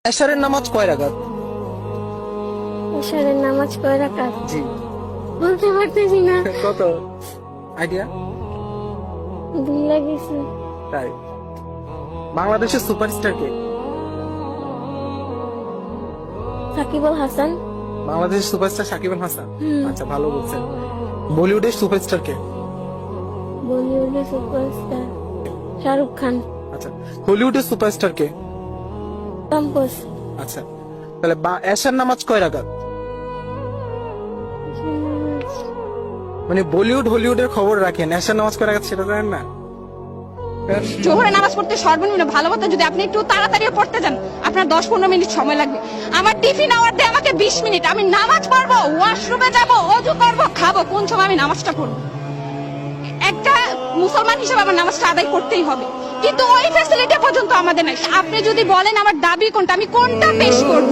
এশারের নামাজ কয় রাকাত? এশারের নামাজ কয় রাকাত? জি। বলতে পারতেছি না। কত আইডিয়া? ভুলে গেছি। তাই। বাংলাদেশের সুপারস্টার কে? সাকিব আল হাসান। বাংলাদেশের সুপারস্টার সাকিব আল হাসান। আচ্ছা, ভালো বলছেন। বলিউডের সুপারস্টার কে? বলিউডের সুপারস্টার শাহরুখ খান। আচ্ছা, হলিউডের সুপারস্টার কে? টম্পস। আচ্ছা, তাহলে এশার নামাজ কয় রাকাত? মানে বলিউড হলিউডের খবর রাখেন, এশার নামাজ কয় রাকাত সেটা জানেন না? জোহরে নামাজ পড়তে সর্বনিম্ন ভালো কথা যদি আপনি একটু তাড়াতাড়ি পড়তে যান আপনার 10-15 মিনিট সময় লাগবে। আমার টিফিন আওয়ার দেয় আমাকে 20 মিনিট। আমি নামাজ পড়বো, ওয়াশরুমে যাব, ওযু করব, খাবো, কোন সময় আমি নামাজটা পড়বো? একটা মুসলমান হিসেবে আমার নামাজটা আদায় করতেই হবে, কিন্তু ওই ফ্যাসিলিটি পর্যন্ত আমাদের নাই। আপনি যদি বলেন আমার দাবি কোনটা, আমি কোনটা পেশ করব?